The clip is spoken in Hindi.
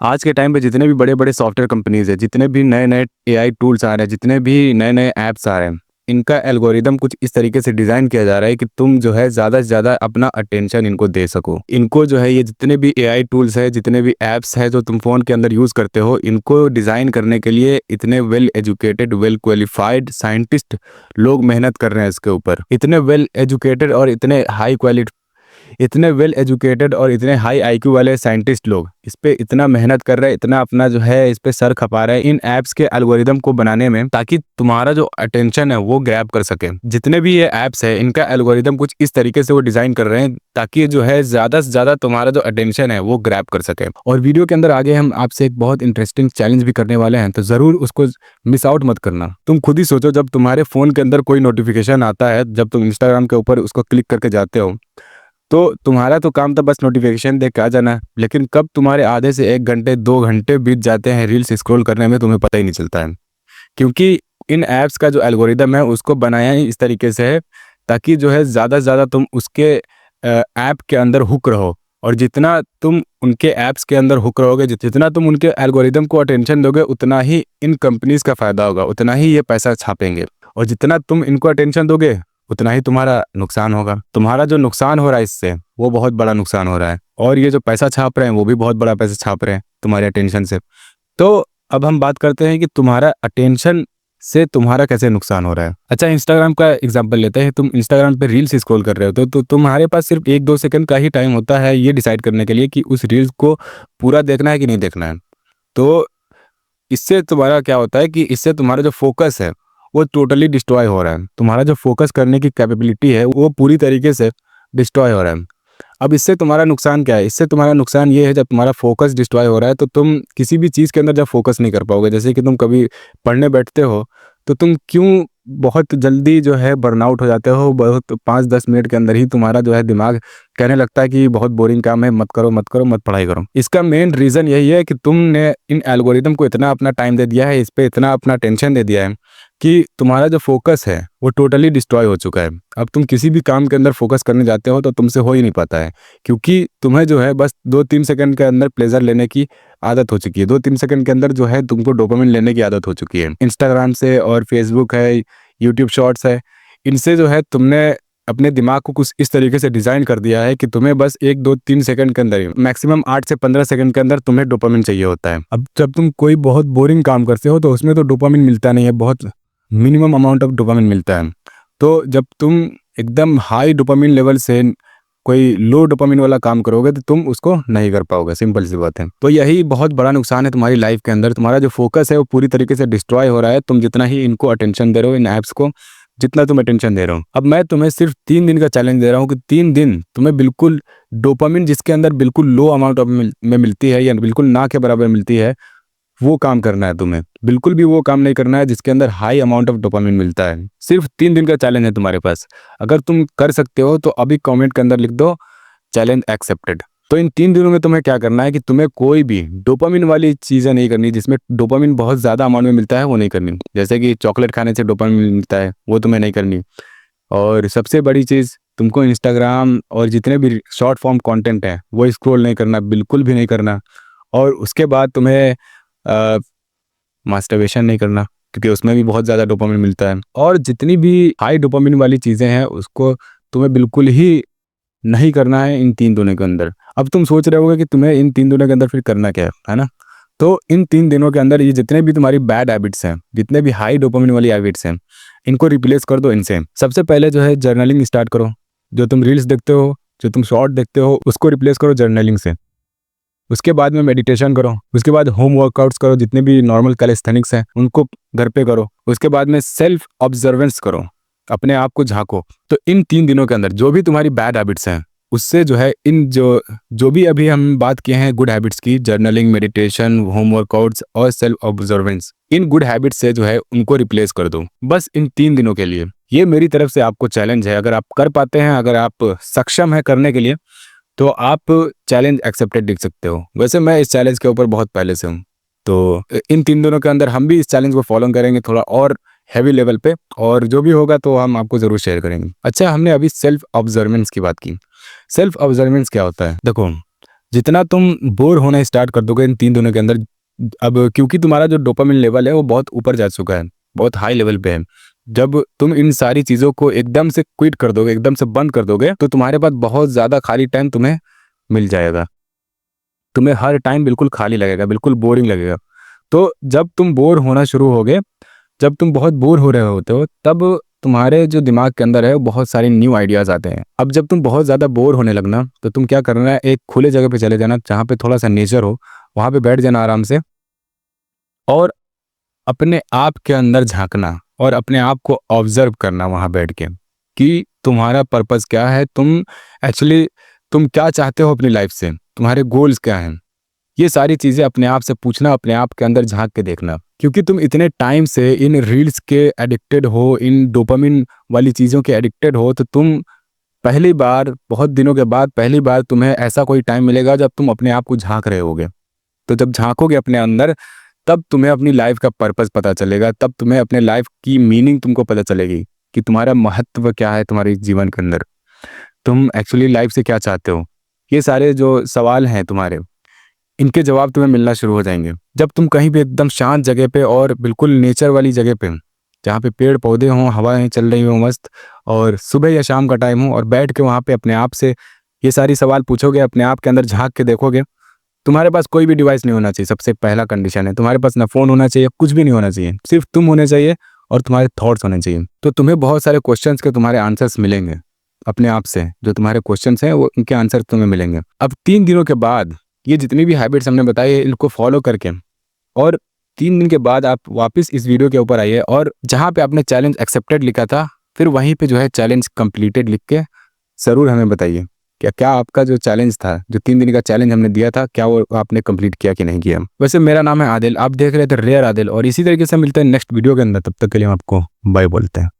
आज के टाइम पे जितने भी बड़े-बड़े सॉफ्टवेयर कंपनीज़ हैं, जितने भी नए-नए एआई टूल्स आ रहे हैं, जितने भी नए-नए ऐप्स आ रहे हैं, इनका एल्गोरिदम कुछ इस तरीके से डिज़ाइन किया जा रहा है कि तुम जो है ज़्यादा से ज़्यादा अपना अटेंशन इनको दे सको। इनको जो है ये जितने भी एआई टूल्स हैं, जितने भी ऐप्स हैं जो तुम फ़ोन के अंदर यूज़ करते हो, इनको डिज़ाइन करने के लिए इतने well educated, well qualified scientist लोग मेहनत कर रहे हैं इसके ऊपर। इतने वेल एजुकेटेड और इतने हाई आईक्यू वाले साइंटिस्ट लोग इस पे इतना मेहनत कर रहे हैं, इतना अपना जो है इस पे सर खपा रहे हैं इन ऐप्स के एल्गोरिदम को बनाने में, ताकि तुम्हारा जो अटेंशन है वो ग्रैब कर सके। जितने भी ये ऐप्स है इनका एल्गोरिदम कुछ इस तरीके से वो डिजाइन कर रहे हैं ताकि जो है ज्यादा से ज्यादा तुम्हारा जो अटेंशन है वो ग्रैब कर सके। और वीडियो के अंदर आगे हम आपसे एक बहुत इंटरेस्टिंग चैलेंज भी करने वाले हैं, तो जरूर उसको मिस आउट मत करना। तुम खुद ही सोचो, जब तुम्हारे फोन के अंदर कोई नोटिफिकेशन आता है, जब तुम इंस्टाग्राम के ऊपर उसको क्लिक करके जाते हो, तो तुम्हारा तो काम था बस नोटिफिकेशन देख के आ जाना, लेकिन कब तुम्हारे आधे से 1 घंटे 2 घंटे बीत जाते हैं रील्स स्क्रॉल करने में तुम्हें पता ही नहीं चलता है। क्योंकि इन ऐप्स का जो एल्गोरिदम है उसको बनाया ही इस तरीके से है ताकि जो है ज़्यादा से ज़्यादा तुम उसके ऐप के अंदर हुक रहो। और जितना तुम उनके ऐप्स के अंदर हुक रहोगे, जितना तुम उनके एल्गोरिदम को अटेंशन दोगे, उतना ही इन कंपनीज का फ़ायदा होगा, उतना ही ये पैसा छापेंगे। और जितना तुम इनको अटेंशन दोगे उतना ही तुम्हारा नुकसान होगा। तुम्हारा जो नुकसान हो रहा है इससे, वो बहुत बड़ा नुकसान हो रहा है। और ये जो पैसा छाप रहे हैं वो भी बहुत बड़ा पैसा छाप रहे हैं तुम्हारे अटेंशन से। तो अब हम बात करते हैं कि तुम्हारा अटेंशन से तुम्हारा कैसे नुकसान हो रहा है। अच्छा, इंस्टाग्राम का एग्जांपल लेते हैं। तुम इंस्टाग्राम पे रील्स स्क्रॉल कर रहे हो तो तुम्हारे पास सिर्फ 1-2 सेकंड का ही टाइम होता है ये डिसाइड करने के लिए कि उस रील्स को पूरा देखना है कि नहीं देखना है। तो इससे तुम्हारा क्या होता है कि इससे तुम्हारा जो फोकस है वो टोटली डिस्ट्रॉय हो रहा है। तुम्हारा जो फोकस करने की कैपेबिलिटी है वो पूरी तरीके से डिस्ट्रॉय हो रहा है। अब इससे तुम्हारा नुकसान क्या है? इससे तुम्हारा नुकसान ये है, जब तुम्हारा फोकस डिस्ट्रॉय हो रहा है तो तुम किसी भी चीज़ के अंदर जब फोकस नहीं कर पाओगे। जैसे कि तुम कभी पढ़ने बैठते हो तो तुम क्यों बहुत जल्दी जो है बर्नआउट हो जाते हो। बहुत 5-10 मिनट के अंदर ही तुम्हारा जो है दिमाग कहने लगता है कि बहुत बोरिंग काम है, मत करो मत करो, मत पढ़ाई करो। इसका मेन रीज़न यही है कि तुमने इन एल्गोरिदम को इतना अपना टाइम दे दिया है, इस पे इतना अपना टेंशन दे दिया है कि तुम्हारा जो फोकस है वो टोटली डिस्ट्रॉय हो चुका है। अब तुम किसी भी काम के अंदर फोकस करने जाते हो तो तुमसे हो ही नहीं पाता है, क्योंकि तुम्हें जो है बस 2-3 सेकंड के अंदर प्लेजर लेने की आदत हो चुकी है। 2-3 सेकंड के अंदर जो है तुमको डोपामिन लेने की आदत हो चुकी है। इंस्टाग्राम से और फेसबुक है, यूट्यूब शॉर्ट्स है, इनसे जो है तुमने अपने दिमाग को कुछ इस तरीके से डिज़ाइन कर दिया है कि तुम्हें बस 1-2-3 सेकंड के अंदर ही, मैक्सिमम 8 से 15 सेकंड के अंदर तुम्हें डोपामिन चाहिए होता है। अब जब तुम कोई बहुत बोरिंग काम करते हो तो उसमें तो डोपामिन मिलता नहीं है, बहुत मिनिमम अमाउंट ऑफ डोपामिन मिलता है। तो जब तुम एकदम हाई डोपामिन लेवल से कोई लो डोपामिन वाला काम करोगे तो तुम उसको नहीं कर पाओगे, सिंपल सी बात है। तो यही बहुत बड़ा नुकसान है तुम्हारी लाइफ के अंदर। तुम्हारा जो फोकस है वो पूरी तरीके से डिस्ट्रॉय हो रहा है। तुम जितना ही इनको अटेंशन दे रहे हो, इन ऐप्स को जितना तुम अटेंशन दे रहे हो। अब मैं तुम्हें सिर्फ 3 दिन का चैलेंज दे रहा हूँ कि 3 दिन तुम्हें बिल्कुल डोपामिन जिसके अंदर बिल्कुल लो अमाउंट ऑफ में मिलती है या बिल्कुल ना के बराबर मिलती है, वो काम करना है तुम्हें। बिल्कुल भी वो काम नहीं करना है जिसके अंदर हाई अमाउंट ऑफ डोपामिन मिलता है। सिर्फ 3 दिन का चैलेंज है तुम्हारे पास। अगर तुम कर सकते हो तो अभी कमेंट के अंदर लिख दो चैलेंज एक्सेप्टेड। तो इन 3 दिनों में तुम्हें क्या करना है कि तुम्हें कोई भी डोपामिन वाली चीज़ें नहीं करनी, जिसमें डोपामिन बहुत ज़्यादा अमाउंट में मिलता है वो नहीं करनी। जैसे कि चॉकलेट खाने से डोपामिन मिलता है, वो तुम्हें नहीं करनी। और सबसे बड़ी चीज़, तुमको इंस्टाग्राम और जितने भी शॉर्ट फॉर्म कंटेंट है वो स्क्रॉल नहीं करना, बिल्कुल भी नहीं करना। और उसके बाद तुम्हें मास्टरबेशन नहीं करना, क्योंकि उसमें भी बहुत ज़्यादा डोपामिन मिलता है। और जितनी भी हाई डोपामिन वाली चीज़ें हैं उसको तुम्हें बिल्कुल ही नहीं करना है इन 3 दिनों के अंदर। अब तुम सोच रहे होगे कि तुम्हें इन 3 दिनों के अंदर फिर करना क्या है ना? तो इन 3 दिनों के अंदर ये जितने भी तुम्हारी बैड हैबिट्स हैं, जितने भी हाई डोपामिन वाली हैबिट्स हैं, इनको रिप्लेस कर दो इनसे। सबसे पहले जो है जर्नलिंग स्टार्ट करो। जो तुम रील्स देखते हो, जो तुम शॉर्ट देखते हो, उसको रिप्लेस करो जर्नलिंग से। उसके बाद में मेडिटेशन करो। उसके बाद होम वर्कआउट्स करो, जितने भी नॉर्मल कैलिस्थेनिक्स हैं उनको घर पे करो। उसके बाद में सेल्फ ऑब्जर्वेंस करो, अपने आप को झांको। तो इन 3 दिनों के अंदर जो भी तुम्हारी बैड हैबिट्स हैं उससे जो है इन जो भी अभी हम बात किए हैं गुड हैबिट्स की, जर्नलिंग, मेडिटेशन, होम वर्कआउट्स और self observance, in good habits से जो है उनको रिप्लेस कर दो बस इन 3 दिनों के लिए। ये मेरी तरफ से आपको चैलेंज है। अगर आप कर पाते हैं, अगर आप सक्षम है करने के लिए, तो आप चैलेंज एक्सेप्टेड लिख सकते हो। वैसे मैं इस चैलेंज के ऊपर बहुत पहले से हूँ। तो इन 3 दिनों के अंदर हम भी इस चैलेंज को फॉलो करेंगे थोड़ा और हैवी लेवल पे, और जो भी होगा तो हम आपको ज़रूर शेयर करेंगे। अच्छा, हमने अभी सेल्फ ऑब्जर्वेंस की बात की। सेल्फ ऑब्जर्वेंस क्या होता है? देखो, जितना तुम बोर होना स्टार्ट कर दोगे इन 3 दिनों के अंदर, अब क्योंकि तुम्हारा जो डोपामिन लेवल है वो बहुत ऊपर जा चुका है, बहुत हाई लेवल पे है। जब तुम इन सारी चीज़ों को एकदम से क्विट कर दोगे, एकदम से बंद कर दोगे, तो तुम्हारे पास बहुत ज़्यादा खाली टाइम तुम्हें मिल जाएगा। तुम्हें हर टाइम बिल्कुल खाली लगेगा, बिल्कुल बोरिंग लगेगा। तो जब तुम बोर होना शुरू होगे, जब तुम बहुत बोर हो रहे होते हो, तब तुम्हारे जो दिमाग के अंदर है वो बहुत सारे न्यू आइडियाज़ आते हैं। अब जब तुम बहुत ज़्यादा बोर होने लगना, तो तुम क्या करना है, एक खुले जगह पे चले जाना जहाँ पे थोड़ा सा नेचर हो, वहाँ पे बैठ जाना आराम से और अपने आप के अंदर झाँकना और अपने आप को ऑब्ज़र्व करना वहाँ बैठ के, कि तुम्हारा पर्पस क्या है, तुम क्या चाहते हो अपनी लाइफ़ से, तुम्हारे गोल्स क्या हैं? ये सारी चीज़ें अपने आप से पूछना, अपने आप के अंदर झाँक के देखना। क्योंकि तुम इतने टाइम से इन रील्स के एडिक्टेड हो, इन डोपामिन वाली चीज़ों के एडिक्टेड हो, तो तुम पहली बार, बहुत दिनों के बाद पहली बार तुम्हें ऐसा कोई टाइम मिलेगा जब तुम अपने आप को झाँक रहे होगे। तो जब झाँकोगे अपने अंदर, तब तुम्हें अपनी लाइफ़ का पर्पस पता चलेगा, तब तुम्हें अपने लाइफ़ की मीनिंग तुमको पता चलेगी कि तुम्हारा महत्व क्या है तुम्हारे जीवन के अंदर। तुम एक्चुअली लाइफ़ से क्या चाहते हो? ये सारे जो सवाल हैं तुम्हारे, इनके जवाब तुम्हें मिलना शुरू हो जाएँगे। जब तुम कहीं भी एकदम शांत जगह पे और बिल्कुल नेचर वाली जगह पे, जहाँ पे पेड़-पौधे हों, हवाएँ चल रही हों मस्त, और सुबह या शाम का टाइम हो, और बैठ के वहाँ पे अपने आप से ये सारी सवाल पूछोगे, अपने आप के अंदर झाँक के देखोगे, तुम्हारे पास कोई भी डिवाइस नहीं होना चाहिए। सबसे पहला कंडीशन है, तुम्हारे पास ना फ़ोन होना चाहिए, कुछ भी नहीं होना चाहिए। सिर्फ़ तुम होने चाहिए और तुम्हारे थॉट्स होने चाहिए। तो तुम्हें बहुत सारे क्वेश्चन्स के तुम्हारे आंसर्स मिलेंगे अपने आप से। जो तुम्हारे क्वेश्चन्स हैं, वो उनके आंसर तुम्हें मिलेंगे। अब 3 दिनों के बाद ये जितनी भी हैबिट्स हमने बताई है, इनको फॉलो करके, और 3 दिन के बाद आप वापस इस वीडियो के ऊपर आइए, और जहाँ पे आपने चैलेंज एक्सेप्टेड लिखा था, फिर वहीं पे जो है चैलेंज कंप्लीटेड लिख के ज़रूर हमें बताइए। क्या क्या आपका जो चैलेंज था, जो 3 दिन का चैलेंज हमने दिया था, क्या वो आपने कंप्लीट किया कि नहीं किया? वैसे मेरा नाम है आदिल, आप देख रहे थे रेयर आदिल, और इसी तरीके से मिलते हैं नेक्स्ट वीडियो के अंदर। तब तक के लिए हम आपको बाय बोलते हैं।